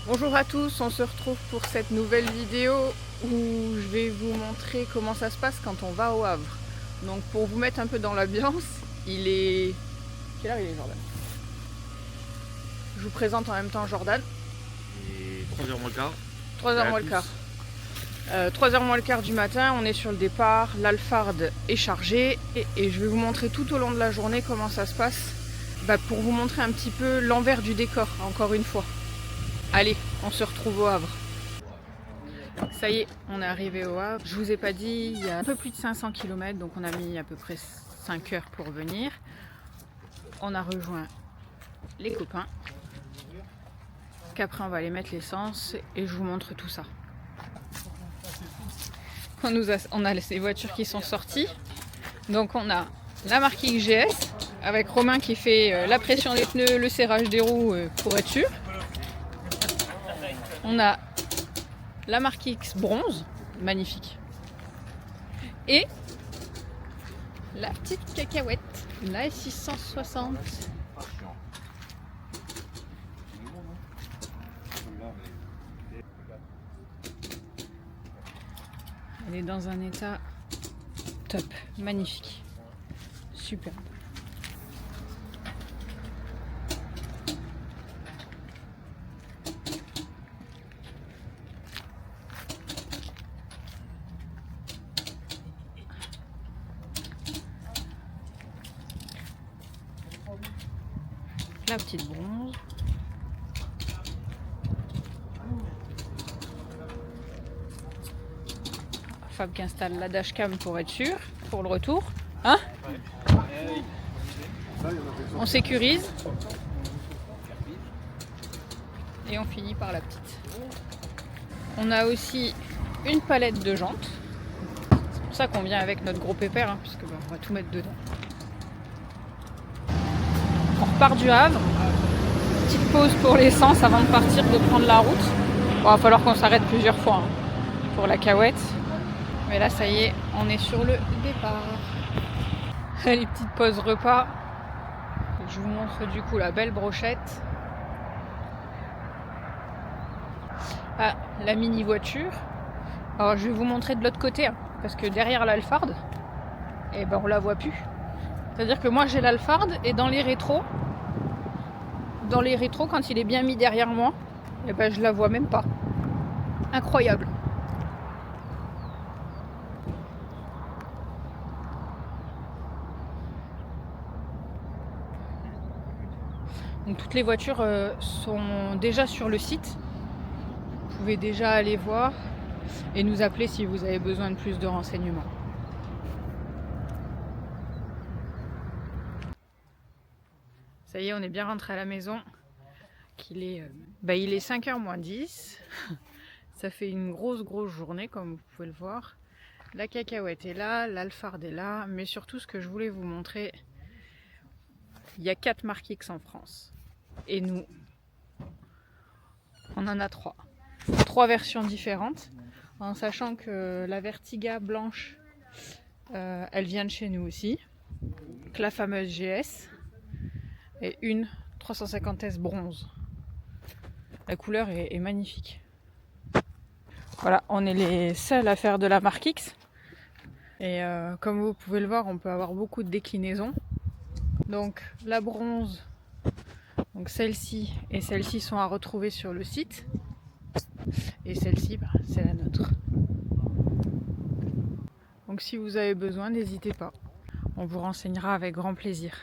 Bonjour à tous, on se retrouve pour cette nouvelle vidéo où je vais vous montrer comment ça se passe quand on va au Havre. Donc pour vous mettre un peu dans l'ambiance, il est... Quelle heure il est, Jordan? Je vous présente en même temps Jordan. Et 3h moins le quart. 3h moins le quart. 3h moins le quart du matin, on est sur le départ, l'Alphard est chargé et je vais vous montrer tout au long de la journée comment ça se passe pour vous montrer un petit peu l'envers du décor, encore une fois. Allez, on se retrouve au Havre. Ça y est, on est arrivé au Havre. Je vous ai pas dit, il y a un peu plus de 500 km, donc on a mis à peu près 5 heures pour venir. On a rejoint les copains. Qu'après on va aller mettre l'essence et je vous montre tout ça. On a ces voitures qui sont sorties. Donc on a la marque XGS avec Romain qui fait la pression des pneus, le serrage des roues pour être sûr. On a la marque X bronze, magnifique. Et la petite cacahuète, la S660. Elle est dans un état top, magnifique, superbe. La petite bronze. Fab qui installe la dashcam pour être sûr, pour le retour. Hein? On sécurise. Et on finit par la petite. On a aussi une palette de jantes. C'est pour ça qu'on vient avec notre gros pépère, hein, puisque on va tout mettre dedans. On repart du Havre. Petite pause pour l'essence avant de partir, de prendre la route. Bon, il va falloir qu'on s'arrête plusieurs fois hein, pour la cahuète. Mais là, ça y est, on est sur le départ. Les petites pauses repas. Je vous montre du coup la belle brochette. Ah, la mini voiture. Alors, je vais vous montrer de l'autre côté, hein, parce que derrière l'Alphard, eh ben, on la voit plus. C'est-à-dire que moi, j'ai l'Alphard et dans les rétros, quand il est bien mis derrière moi, eh ben, je la vois même pas. Incroyable. Donc toutes les voitures sont déjà sur le site. Vous pouvez déjà aller voir et nous appeler si vous avez besoin de plus de renseignements. Ça y est, on est bien rentré à la maison. Il est 5h moins 10. Ça fait une grosse journée comme vous pouvez le voir. La cacahuète est là, l'Alphard est là, mais surtout ce que je voulais vous montrer, il y a 4 marques X en France. Et nous, on en a 3. 3 versions différentes, en sachant que la Vertiga blanche, elle vient de chez nous aussi. Que la fameuse GS et une 350S bronze. La couleur est magnifique. Voilà, on est les seuls à faire de la marque X. Et comme vous pouvez le voir, on peut avoir beaucoup de déclinaisons. Donc la bronze, donc celle-ci et celle-ci sont à retrouver sur le site. Et celle-ci, c'est la nôtre. Donc si vous avez besoin, n'hésitez pas. On vous renseignera avec grand plaisir.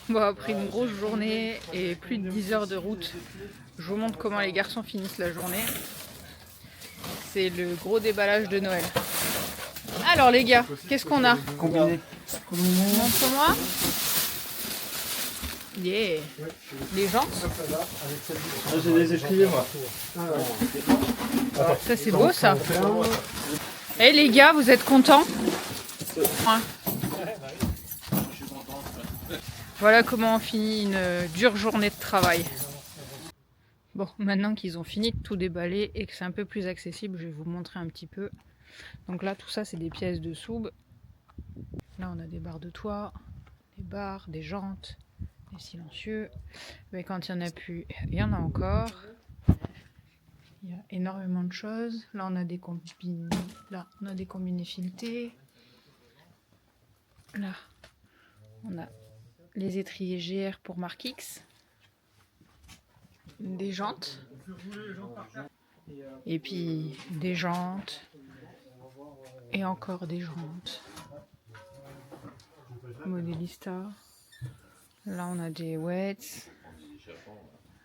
Bon, après une grosse journée et plus de 10 heures de route, je vous montre comment les garçons finissent la journée. C'est le gros déballage de Noël. Alors les gars, qu'est-ce qu'on a? Combiné. Montre-moi. Yeah. Les jantes. J'ai des escaliers moi. Ça c'est beau ça. Eh les gars, vous êtes contents? Ouais. Voilà comment on finit une dure journée de travail. Bon, maintenant qu'ils ont fini de tout déballer et que c'est un peu plus accessible, je vais vous montrer un petit peu. Donc là, tout ça, c'est des pièces de soube. Là, on a des barres de toit, des barres, des jantes, des silencieux. Mais quand il n'y en a plus, il y en a encore. Il y a énormément de choses. Là, on a des combinés, filetés. Là, on a les étriers GR pour marque X. Des jantes. Et puis des jantes. Et encore des jantes. Modelista. Là, on a des Weds.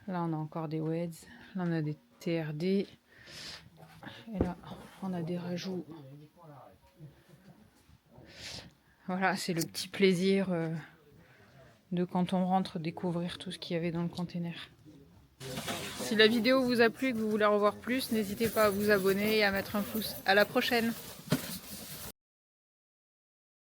Là, on a encore des Weds. Là, on a des TRD. Et là, on a des rajouts. Voilà, c'est le petit plaisir de quand on rentre découvrir tout ce qu'il y avait dans le container. Si la vidéo vous a plu et que vous voulez en voir plus, n'hésitez pas à vous abonner et à mettre un pouce. À la prochaine!